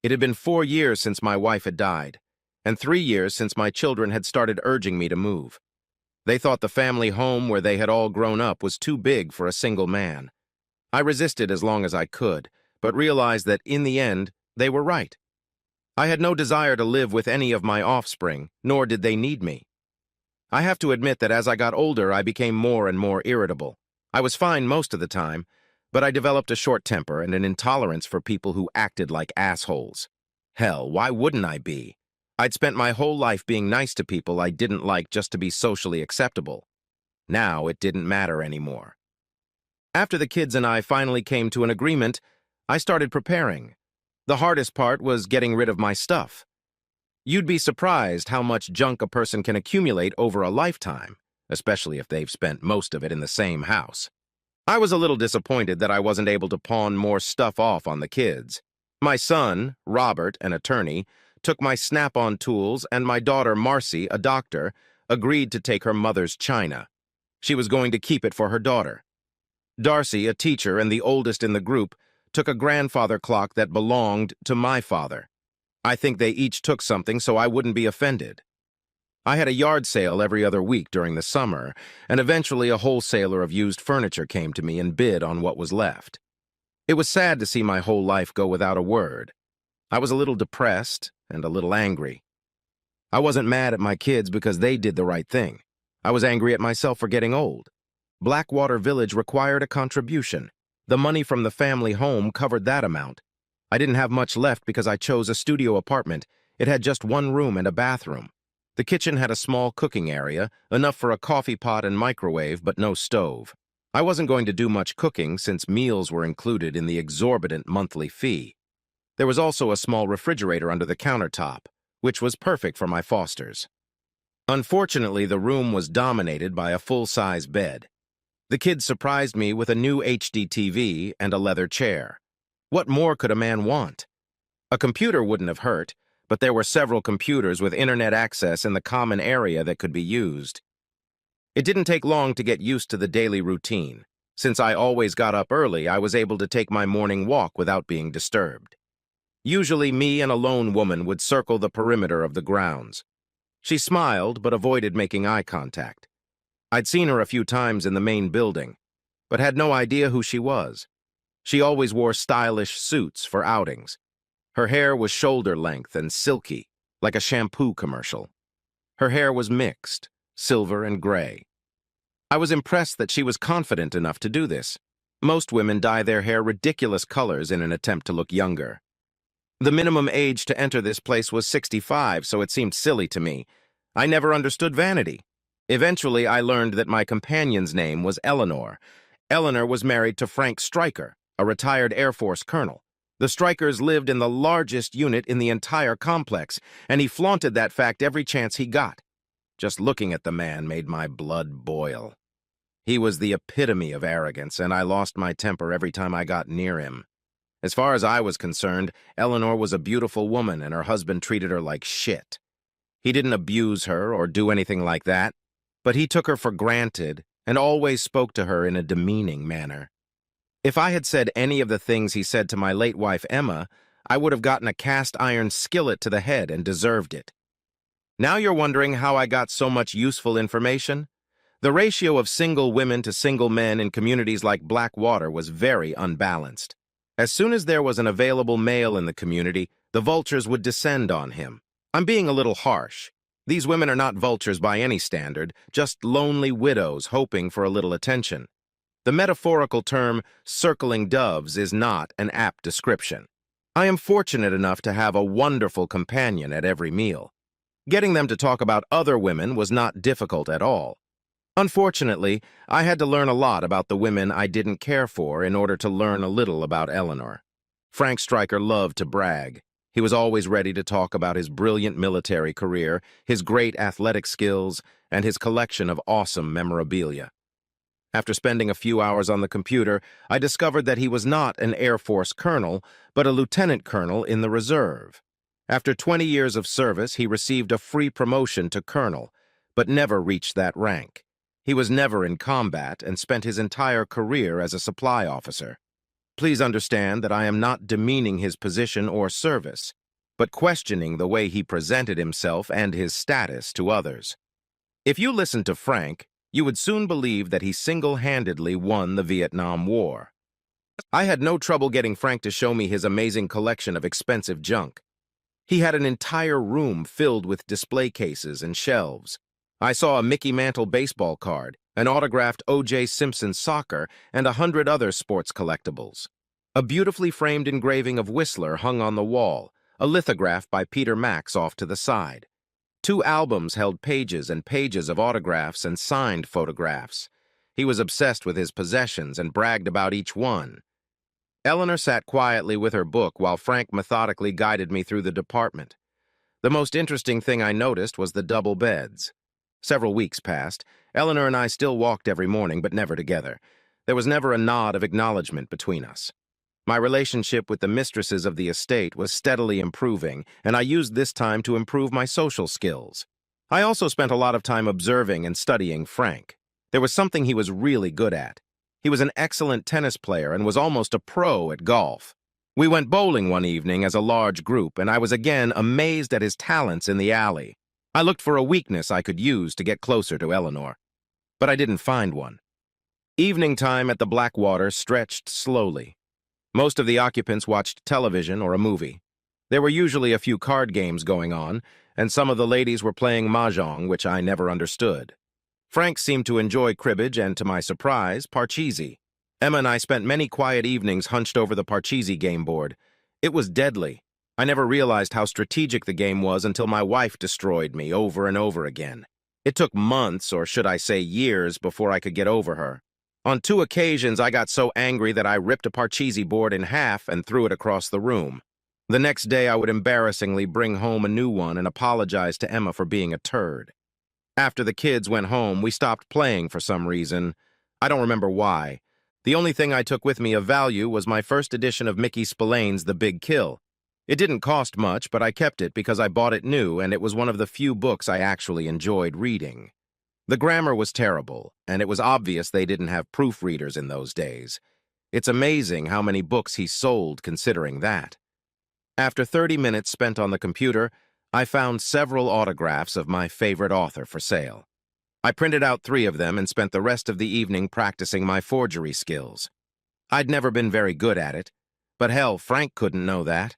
It had been 4 years since my wife had died, and 3 years since my children had started urging me to move. They thought the family home where they had all grown up was too big for a single man. I resisted as long as I could, but realized that in the end, they were right. I had no desire to live with any of my offspring, nor did they need me. I have to admit that as I got older, I became more and more irritable. I was fine most of the time, but I developed a short temper and an intolerance for people who acted like assholes. Hell, why wouldn't I be? I'd spent my whole life being nice to people I didn't like just to be socially acceptable. Now it didn't matter anymore. After the kids and I finally came to an agreement, I started preparing. The hardest part was getting rid of my stuff. You'd be surprised how much junk a person can accumulate over a lifetime, especially if they've spent most of it in the same house. I was a little disappointed that I wasn't able to pawn more stuff off on the kids. My son, Robert, an attorney, took my Snap-on tools, and my daughter, Marcy, a doctor, agreed to take her mother's china. She was going to keep it for her daughter. Darcy, a teacher and the oldest in the group, took a grandfather clock that belonged to my father. I think they each took something so I wouldn't be offended. I had a yard sale every other week during the summer, and eventually a wholesaler of used furniture came to me and bid on what was left. It was sad to see my whole life go without a word. I was a little depressed and a little angry. I wasn't mad at my kids because they did the right thing. I was angry at myself for getting old. Blackwater Village required a contribution. The money from the family home covered that amount. I didn't have much left because I chose a studio apartment. It had just one room and a bathroom. The kitchen had a small cooking area, enough for a coffee pot and microwave, but no stove. I wasn't going to do much cooking since meals were included in the exorbitant monthly fee. There was also a small refrigerator under the countertop, which was perfect for my Fosters. Unfortunately, the room was dominated by a full-size bed. The kids surprised me with a new HD TV and a leather chair. What more could a man want? A computer wouldn't have hurt, but there were several computers with internet access in the common area that could be used. It didn't take long to get used to the daily routine. Since I always got up early, I was able to take my morning walk without being disturbed. Usually, me and a lone woman would circle the perimeter of the grounds. She smiled, but avoided making eye contact. I'd seen her a few times in the main building, but had no idea who she was. She always wore stylish suits for outings. Her hair was shoulder-length and silky, like a shampoo commercial. Her hair was mixed, silver and gray. I was impressed that she was confident enough to do this. Most women dye their hair ridiculous colors in an attempt to look younger. The minimum age to enter this place was 65, so it seemed silly to me. I never understood vanity. Eventually, I learned that my companion's name was Eleanor. Eleanor was married to Frank Stryker, a retired Air Force colonel. The Strykers lived in the largest unit in the entire complex, and he flaunted that fact every chance he got. Just looking at the man made my blood boil. He was the epitome of arrogance, and I lost my temper every time I got near him. As far as I was concerned, Eleanor was a beautiful woman, and her husband treated her like shit. He didn't abuse her or do anything like that, but he took her for granted and always spoke to her in a demeaning manner. If I had said any of the things he said to my late wife, Emma, I would have gotten a cast-iron skillet to the head and deserved it. Now you're wondering how I got so much useful information? The ratio of single women to single men in communities like Blackwater was very unbalanced. As soon as there was an available male in the community, the vultures would descend on him. I'm being a little harsh. These women are not vultures by any standard, just lonely widows hoping for a little attention. The metaphorical term, circling doves, is not an apt description. I am fortunate enough to have a wonderful companion at every meal. Getting them to talk about other women was not difficult at all. Unfortunately, I had to learn a lot about the women I didn't care for in order to learn a little about Eleanor. Frank Stryker loved to brag. He was always ready to talk about his brilliant military career, his great athletic skills, and his collection of awesome memorabilia. After spending a few hours on the computer, I discovered that he was not an Air Force colonel, but a lieutenant colonel in the reserve. After 20 years of service, he received a free promotion to colonel, but never reached that rank. He was never in combat and spent his entire career as a supply officer. Please understand that I am not demeaning his position or service, but questioning the way he presented himself and his status to others. If you listened to Frank, you would soon believe that he single-handedly won the Vietnam War. I had no trouble getting Frank to show me his amazing collection of expensive junk. He had an entire room filled with display cases and shelves. I saw a Mickey Mantle baseball card, an autographed O.J. Simpson soccer, and 100 other sports collectibles. A beautifully framed engraving of Whistler hung on the wall, a lithograph by Peter Max off to the side. 2 albums held pages and pages of autographs and signed photographs. He was obsessed with his possessions and bragged about each one. Eleanor sat quietly with her book while Frank methodically guided me through the department. The most interesting thing I noticed was the double beds. Several weeks passed. Eleanor and I still walked every morning, but never together. There was never a nod of acknowledgement between us. My relationship with the mistresses of the estate was steadily improving, and I used this time to improve my social skills. I also spent a lot of time observing and studying Frank. There was something he was really good at. He was an excellent tennis player and was almost a pro at golf. We went bowling one evening as a large group, and I was again amazed at his talents in the alley. I looked for a weakness I could use to get closer to Eleanor, but I didn't find one. Evening time at the Blackwater stretched slowly. Most of the occupants watched television or a movie. There were usually a few card games going on, and some of the ladies were playing mahjong, which I never understood. Frank seemed to enjoy cribbage and, to my surprise, parcheesi. Emma and I spent many quiet evenings hunched over the parcheesi game board. It was deadly. I never realized how strategic the game was until my wife destroyed me over and over again. It took months, or should I say years, before I could get over her. On 2 occasions, I got so angry that I ripped a parcheesi board in half and threw it across the room. The next day, I would embarrassingly bring home a new one and apologize to Emma for being a turd. After the kids went home, we stopped playing for some reason. I don't remember why. The only thing I took with me of value was my first edition of Mickey Spillane's The Big Kill. It didn't cost much, but I kept it because I bought it new, and it was one of the few books I actually enjoyed reading. The grammar was terrible, and it was obvious they didn't have proofreaders in those days. It's amazing how many books he sold considering that. After 30 minutes spent on the computer, I found several autographs of my favorite author for sale. I printed out 3 of them and spent the rest of the evening practicing my forgery skills. I'd never been very good at it, but hell, Frank couldn't know that.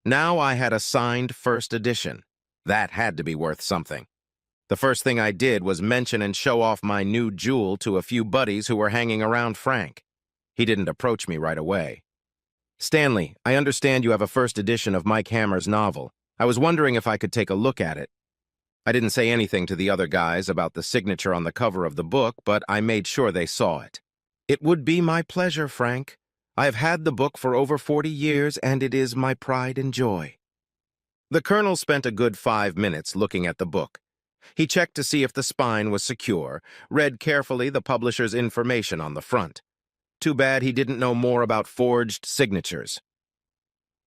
Now I had a signed first edition. That had to be worth something. The first thing I did was mention and show off my new jewel to a few buddies who were hanging around Frank. He didn't approach me right away. "Stanley, I understand you have a first edition of Mike Hammer's novel. I was wondering if I could take a look at it." I didn't say anything to the other guys about the signature on the cover of the book, but I made sure they saw it. "It would be my pleasure, Frank. I have had the book for over 40 years, and it is my pride and joy." The Colonel spent a good 5 minutes looking at the book. He checked to see if the spine was secure, read carefully the publisher's information on the front. Too bad he didn't know more about forged signatures.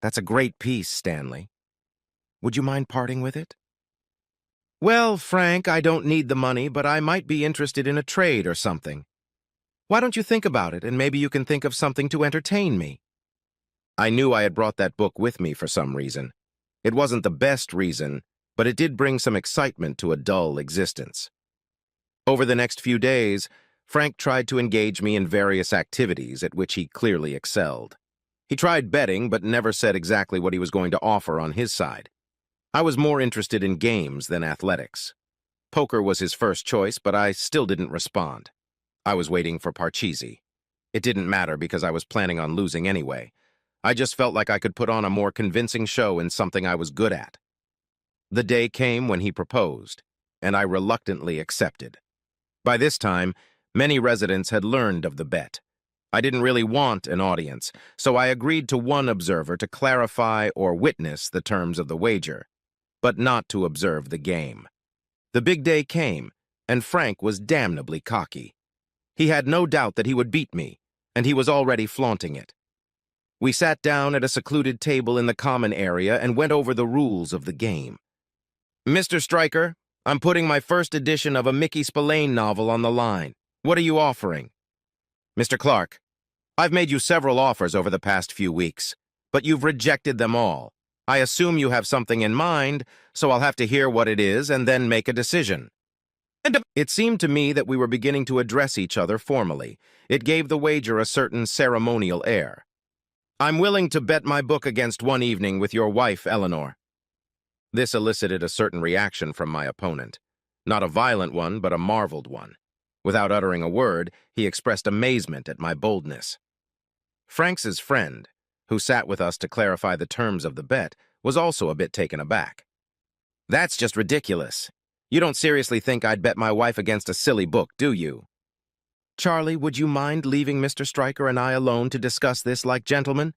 "That's a great piece, Stanley. Would you mind parting with it?" "Well, Frank, I don't need the money, but I might be interested in a trade or something. Why don't you think about it, and maybe you can think of something to entertain me?" I knew I had brought that book with me for some reason. It wasn't the best reason, but it did bring some excitement to a dull existence. Over the next few days, Frank tried to engage me in various activities at which he clearly excelled. He tried betting, but never said exactly what he was going to offer on his side. I was more interested in games than athletics. Poker was his first choice, but I still didn't respond. I was waiting for parcheesi. It didn't matter because I was planning on losing anyway. I just felt like I could put on a more convincing show in something I was good at. The day came when he proposed, and I reluctantly accepted. By this time, many residents had learned of the bet. I didn't really want an audience, so I agreed to one observer to clarify or witness the terms of the wager, but not to observe the game. The big day came, and Frank was damnably cocky. He had no doubt that he would beat me, and he was already flaunting it. We sat down at a secluded table in the common area and went over the rules of the game. "Mr. Stryker, I'm putting my first edition of a Mickey Spillane novel on the line. What are you offering?" "Mr. Clark, I've made you several offers over the past few weeks, but you've rejected them all. I assume you have something in mind, so I'll have to hear what it is and then make a decision. And it seemed to me that we were beginning to address each other formally. It gave the wager a certain ceremonial air. I'm willing to bet my book against one evening with your wife, Eleanor. This elicited a certain reaction from my opponent. Not a violent one, but a marveled one. Without uttering a word, he expressed amazement at my boldness. Franks's friend, who sat with us to clarify the terms of the bet, was also a bit taken aback. That's just ridiculous. You don't seriously think I'd bet my wife against a silly book, do you? Charlie, would you mind leaving Mr. Stryker and I alone to discuss this like gentlemen?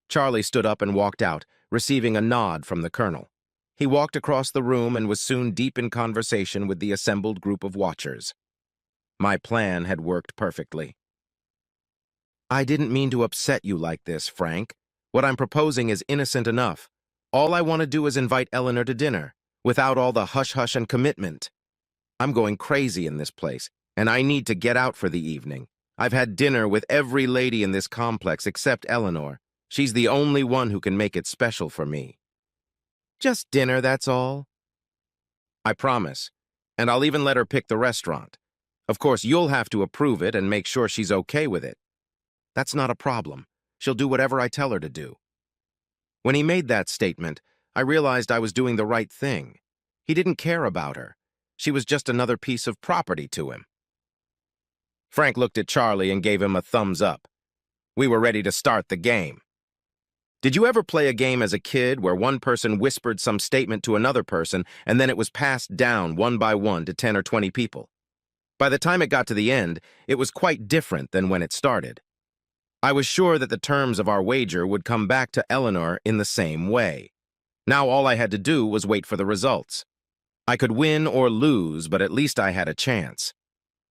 Charlie stood up and walked out, receiving a nod from the colonel. He walked across the room and was soon deep in conversation with the assembled group of watchers. My plan had worked perfectly. I didn't mean to upset you like this, Frank. What I'm proposing is innocent enough. All I want to do is invite Eleanor to dinner, without all the hush-hush and commitment. I'm going crazy in this place, and I need to get out for the evening. I've had dinner with every lady in this complex except Eleanor. She's the only one who can make it special for me. Just dinner, that's all. I promise, and I'll even let her pick the restaurant. Of course, you'll have to approve it and make sure she's okay with it. That's not a problem. She'll do whatever I tell her to do. When he made that statement, I realized I was doing the right thing. He didn't care about her. She was just another piece of property to him. Frank looked at Charlie and gave him a thumbs up. We were ready to start the game. Did you ever play a game as a kid where one person whispered some statement to another person and then it was passed down one by one to 10 or 20 people? By the time it got to the end, it was quite different than when it started. I was sure that the terms of our wager would come back to Eleanor in the same way. Now all I had to do was wait for the results. I could win or lose, but at least I had a chance.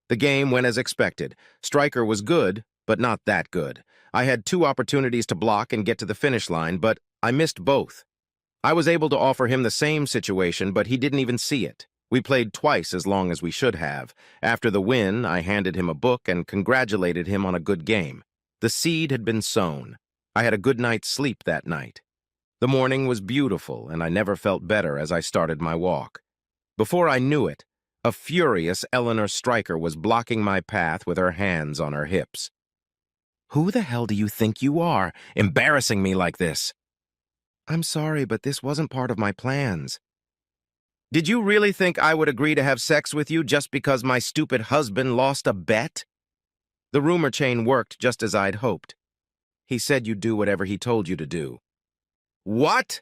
The game went as expected. Stryker was good, but not that good. I had 2 opportunities to block and get to the finish line, but I missed both. I was able to offer him the same situation, but he didn't even see it. We played twice as long as we should have. After the win, I handed him a book and congratulated him on a good game. The seed had been sown. I had a good night's sleep that night. The morning was beautiful, and I never felt better as I started my walk. Before I knew it, a furious Eleanor Stryker was blocking my path with her hands on her hips. Who the hell do you think you are, embarrassing me like this? I'm sorry, but this wasn't part of my plans. Did you really think I would agree to have sex with you just because my stupid husband lost a bet? The rumor chain worked just as I'd hoped. He said you'd do whatever he told you to do. What?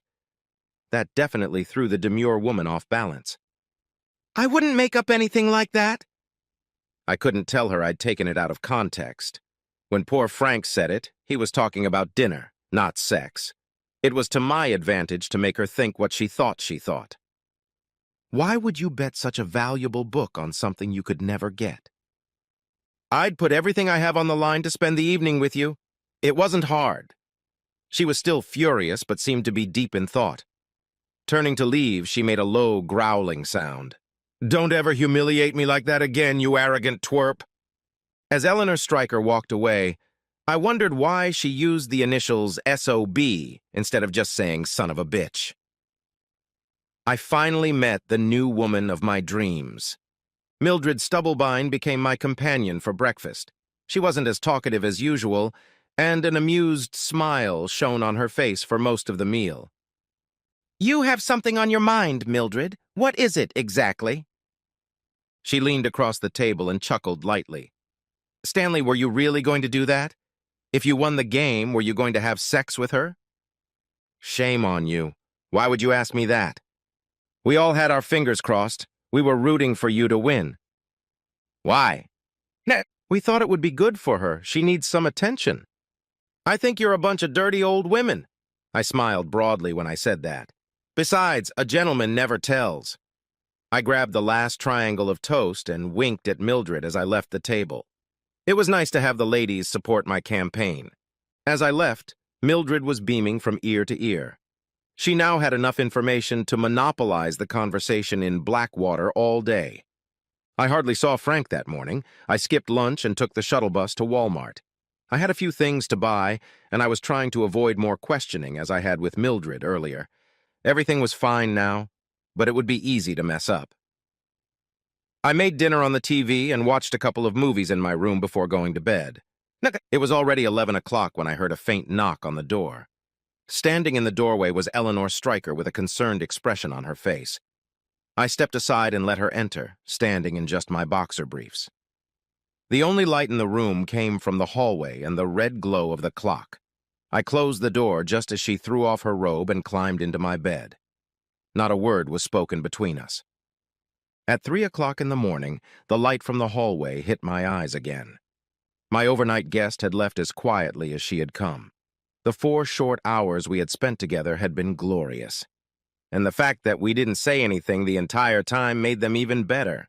That definitely threw the demure woman off balance. I wouldn't make up anything like that. I couldn't tell her I'd taken it out of context. When poor Frank said it, he was talking about dinner, not sex. It was to my advantage to make her think what she thought. Why would you bet such a valuable book on something you could never get? I'd put everything I have on the line to spend the evening with you. It wasn't hard. She was still furious, but seemed to be deep in thought. Turning to leave, she made a low, growling sound. Don't ever humiliate me like that again, you arrogant twerp. As Eleanor Stryker walked away, I wondered why she used the initials S.O.B. instead of just saying son of a bitch. I finally met the new woman of my dreams. Mildred Stubblebine became my companion for breakfast. She wasn't as talkative as usual, and an amused smile shone on her face for most of the meal. You have something on your mind, Mildred. What is it exactly? She leaned across the table and chuckled lightly. Stanley, were you really going to do that? If you won the game, were you going to have sex with her? Shame on you. Why would you ask me that? We all had our fingers crossed. We were rooting for you to win. Why? We thought it would be good for her. She needs some attention. I think you're a bunch of dirty old women. I smiled broadly when I said that. Besides, a gentleman never tells. I grabbed the last triangle of toast and winked at Mildred as I left the table. It was nice to have the ladies support my campaign. As I left, Mildred was beaming from ear to ear. She now had enough information to monopolize the conversation in Blackwater all day. I hardly saw Frank that morning. I skipped lunch and took the shuttle bus to Walmart. I had a few things to buy, and I was trying to avoid more questioning as I had with Mildred earlier. Everything was fine now, but it would be easy to mess up. I made dinner on the TV and watched a couple of movies in my room before going to bed. It was already 11 o'clock when I heard a faint knock on the door. Standing in the doorway was Eleanor Stryker with a concerned expression on her face. I stepped aside and let her enter, standing in just my boxer briefs. The only light in the room came from the hallway and the red glow of the clock. I closed the door just as she threw off her robe and climbed into my bed. Not a word was spoken between us. At 3 o'clock in the morning, the light from the hallway hit my eyes again. My overnight guest had left as quietly as she had come. The 4 short hours we had spent together had been glorious. And the fact that we didn't say anything the entire time made them even better.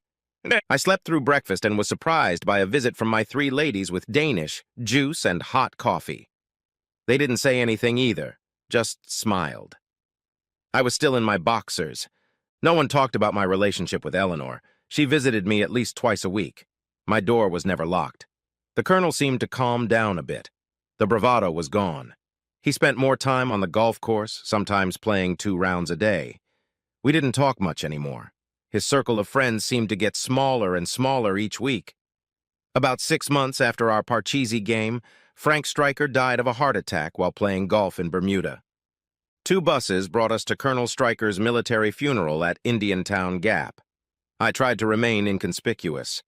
I slept through breakfast and was surprised by a visit from my 3 ladies with Danish, juice, and hot coffee. They didn't say anything either, just smiled. I was still in my boxers. No one talked about my relationship with Eleanor. She visited me at least twice a week. My door was never locked. The colonel seemed to calm down a bit. The bravado was gone. He spent more time on the golf course, sometimes playing 2 rounds a day. We didn't talk much anymore. His circle of friends seemed to get smaller and smaller each week. About 6 months after our Parcheesi game, Frank Stryker died of a heart attack while playing golf in Bermuda. 2 buses brought us to Colonel Stryker's military funeral at Indiantown Gap. I tried to remain inconspicuous.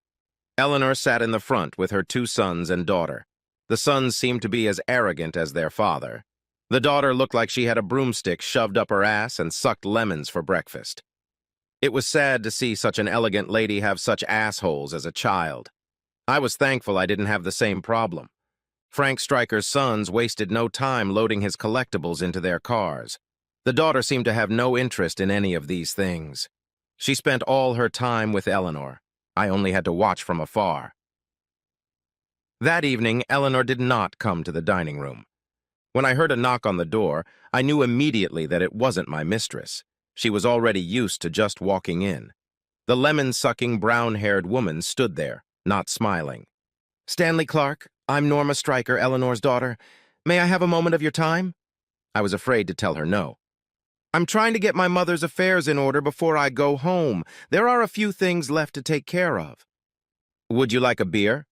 Eleanor sat in the front with her 2 sons and daughter. The sons seemed to be as arrogant as their father. The daughter looked like she had a broomstick shoved up her ass and sucked lemons for breakfast. It was sad to see such an elegant lady have such assholes as a child. I was thankful I didn't have the same problem. Frank Stryker's sons wasted no time loading his collectibles into their cars. The daughter seemed to have no interest in any of these things. She spent all her time with Eleanor. I only had to watch from afar. That evening, Eleanor did not come to the dining room. When I heard a knock on the door, I knew immediately that it wasn't my mistress. She was already used to just walking in. The lemon-sucking, brown-haired woman stood there, not smiling. "Stanley Clark, I'm Norma Stryker, Eleanor's daughter. May I have a moment of your time?" I was afraid to tell her no. "I'm trying to get my mother's affairs in order before I go home. There are a few things left to take care of." "Would you like a beer?"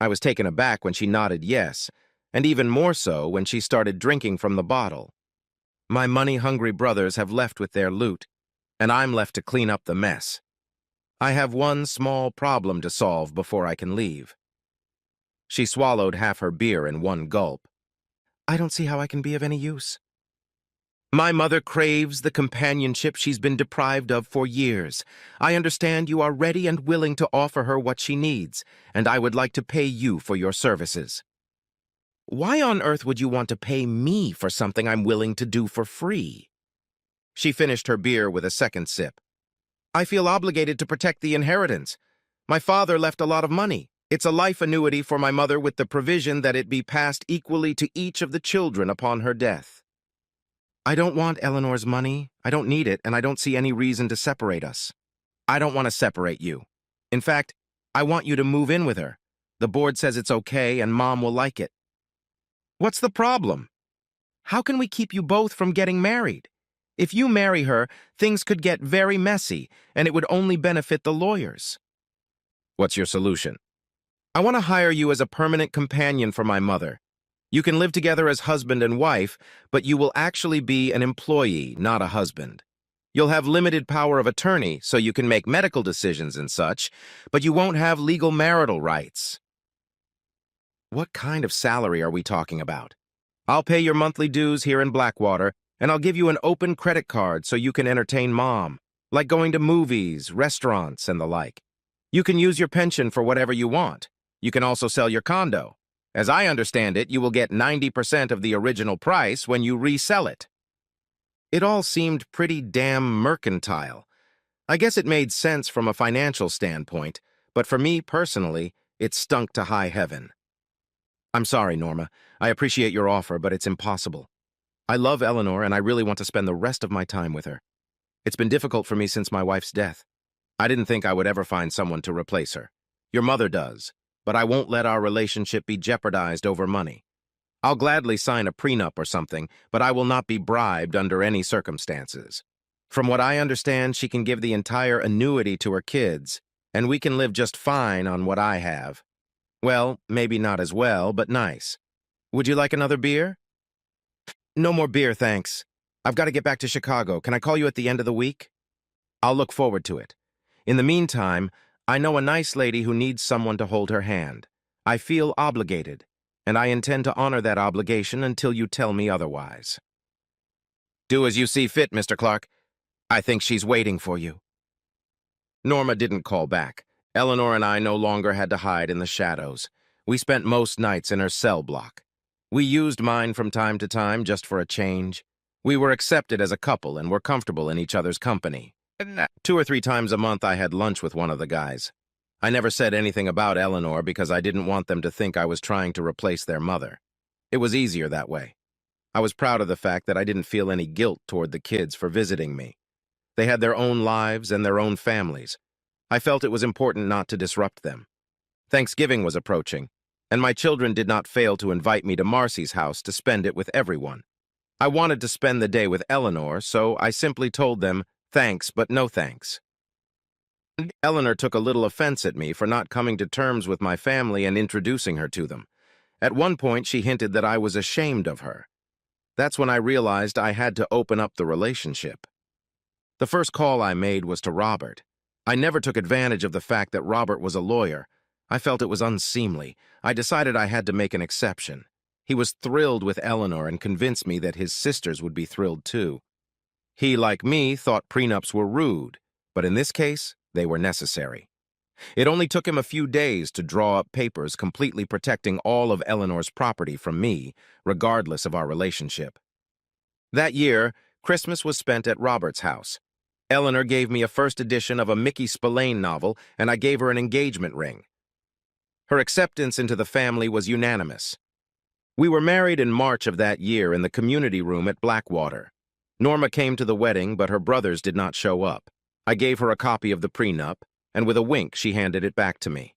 I was taken aback when she nodded yes, and even more so when she started drinking from the bottle. My money-hungry brothers have left with their loot, and I'm left to clean up the mess. I have one small problem to solve before I can leave. She swallowed half her beer in one gulp. "I don't see how I can be of any use. My mother craves the companionship she's been deprived of for years. I understand you are ready and willing to offer her what she needs, and I would like to pay you for your services." "Why on earth would you want to pay me for something I'm willing to do for free?" She finished her beer with a second sip. "I feel obligated to protect the inheritance. My father left a lot of money. It's a life annuity for my mother with the provision that it be passed equally to each of the children upon her death." "I don't want Eleanor's money. I don't need it, and I don't see any reason to separate us." "I don't want to separate you. In fact, I want you to move in with her. The board says it's okay, and Mom will like it." "What's the problem? How can we keep you both from getting married? If you marry her, things could get very messy, and it would only benefit the lawyers." "What's your solution?" "I want to hire you as a permanent companion for my mother. You can live together as husband and wife, but you will actually be an employee, not a husband. You'll have limited power of attorney, so you can make medical decisions and such, but you won't have legal marital rights." "What kind of salary are we talking about?" "I'll pay your monthly dues here in Blackwater, and I'll give you an open credit card so you can entertain Mom, like going to movies, restaurants, and the like. You can use your pension for whatever you want. You can also sell your condo. As I understand it, you will get 90% of the original price when you resell it." It all seemed pretty damn mercantile. I guess it made sense from a financial standpoint, but for me personally, it stunk to high heaven. "I'm sorry, Norma. I appreciate your offer, but it's impossible. I love Eleanor, and I really want to spend the rest of my time with her. It's been difficult for me since my wife's death. I didn't think I would ever find someone to replace her. Your mother does, but I won't let our relationship be jeopardized over money. I'll gladly sign a prenup or something, but I will not be bribed under any circumstances. From what I understand, she can give the entire annuity to her kids, and we can live just fine on what I have. Well, maybe not as well, but nice. Would you like another beer? No more beer, thanks. I've got to get back to Chicago. Can I call you at the end of the week? I'll look forward to it. In the meantime, I know a nice lady who needs someone to hold her hand. I feel obligated, and I intend to honor that obligation until you tell me otherwise. Do as you see fit, Mr. Clark. I think she's waiting for you. Norma didn't call back. Eleanor and I no longer had to hide in the shadows. We spent most nights in her cell block. We used mine from time to time just for a change. We were accepted as a couple and were comfortable in each other's company. 2 or 3 times a month I had lunch with one of the guys. I never said anything about Eleanor because I didn't want them to think I was trying to replace their mother. It was easier that way. I was proud of the fact that I didn't feel any guilt toward the kids for visiting me. They had their own lives and their own families. I felt it was important not to disrupt them. Thanksgiving was approaching, and my children did not fail to invite me to Marcy's house to spend it with everyone. I wanted to spend the day with Eleanor, so I simply told them, thanks, but no thanks. Eleanor took a little offense at me for not coming to terms with my family and introducing her to them. At one point, she hinted that I was ashamed of her. That's when I realized I had to open up the relationship. The first call I made was to Robert. I never took advantage of the fact that Robert was a lawyer. I felt it was unseemly. I decided I had to make an exception. He was thrilled with Eleanor and convinced me that his sisters would be thrilled too. He, like me, thought prenups were rude, but in this case, they were necessary. It only took him a few days to draw up papers completely protecting all of Eleanor's property from me, regardless of our relationship. That year, Christmas was spent at Robert's house. Eleanor gave me a first edition of a Mickey Spillane novel, and I gave her an engagement ring. Her acceptance into the family was unanimous. We were married in March of that year in the community room at Blackwater. Norma came to the wedding, but her brothers did not show up. I gave her a copy of the prenup, and with a wink she handed it back to me.